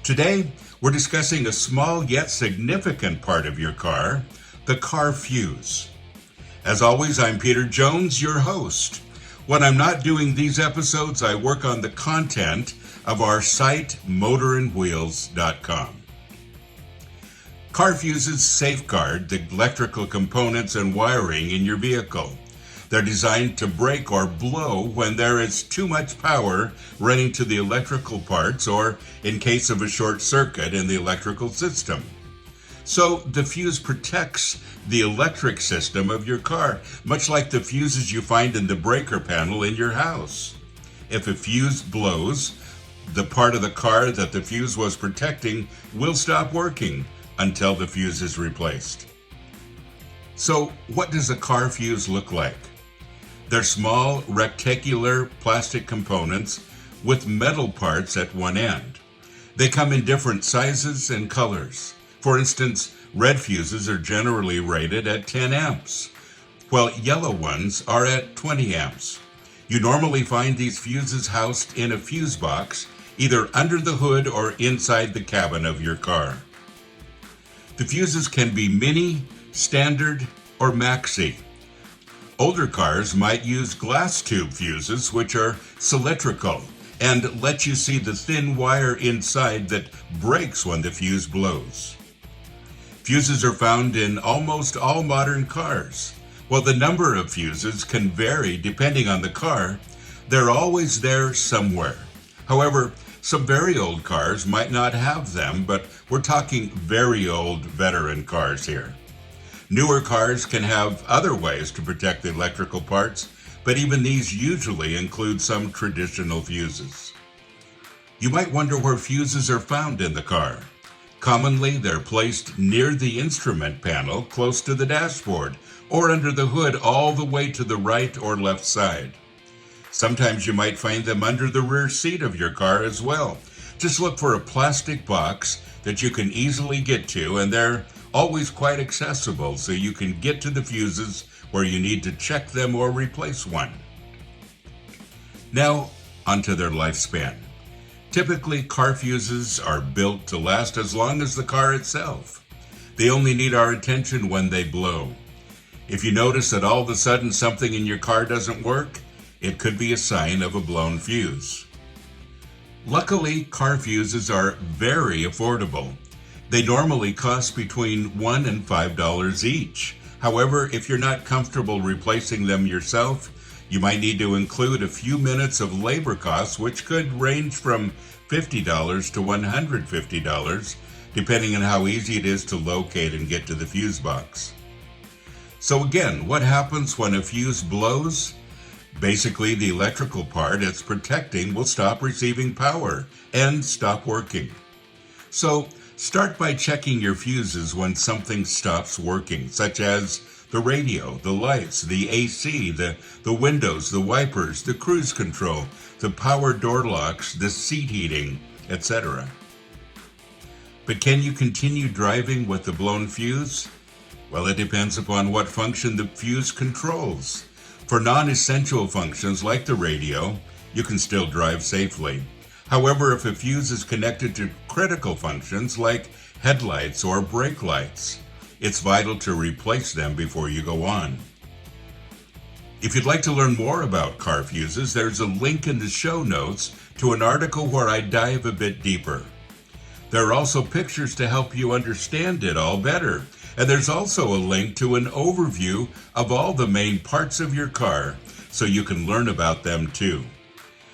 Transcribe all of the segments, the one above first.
Today, we're discussing a small yet significant part of your car, the car fuse. As always, I'm Peter Jones, your host. When I'm not doing these episodes, I work on the content of our site, motorandwheels.com. Car fuses safeguard the electrical components and wiring in your vehicle. They're designed to break or blow when there is too much power running to the electrical parts or in case of a short circuit in the electrical system. So the fuse protects the electric system of your car, much like the fuses you find in the breaker panel in your house. If a fuse blows, the part of the car that the fuse was protecting will stop working until the fuse is replaced. So what does a car fuse look like? They're small, rectangular plastic components with metal parts at one end. They come in different sizes and colors. For instance, red fuses are generally rated at 10 amps, while yellow ones are at 20 amps. You normally find these fuses housed in a fuse box, either under the hood or inside the cabin of your car. The fuses can be mini, standard, or maxi. Older cars might use glass tube fuses, which are cylindrical and let you see the thin wire inside that breaks when the fuse blows. Fuses are found in almost all modern cars. While the number of fuses can vary depending on the car, they're always there somewhere. However, some very old cars might not have them, but we're talking very old veteran cars here. Newer cars can have other ways to protect the electrical parts, but even these usually include some traditional fuses. You might wonder where fuses are found in the car. Commonly, they're placed near the instrument panel, close to the dashboard, or under the hood all the way to the right or left side. Sometimes you might find them under the rear seat of your car as well. Just look for a plastic box that you can easily get to, and they're always quite accessible, so you can get to the fuses where you need to check them or replace one. Now, onto their lifespan. Typically, car fuses are built to last as long as the car itself. They only need our attention when they blow. If you notice that all of a sudden something in your car doesn't work, it could be a sign of a blown fuse. Luckily, car fuses are very affordable. They normally cost between $1 and $5 each. However, if you're not comfortable replacing them yourself, you might need to include a few minutes of labor costs, which could range from $50 to $150, depending on how easy it is to locate and get to the fuse box. So again, what happens when a fuse blows? Basically, the electrical part it's protecting will stop receiving power and stop working. So, start by checking your fuses when something stops working, such as the radio, the lights, the AC, the windows, the wipers, the cruise control, the power door locks, the seat heating, etc. But can you continue driving with the blown fuse? Well, it depends upon what function the fuse controls. For non-essential functions like the radio, you can still drive safely. However, if a fuse is connected to critical functions like headlights or brake lights, it's vital to replace them before you go on. If you'd like to learn more about car fuses, there's a link in the show notes to an article where I dive a bit deeper. There are also pictures to help you understand it all better, and there's also a link to an overview of all the main parts of your car so you can learn about them too.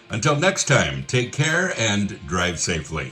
Until next time, take care and drive safely.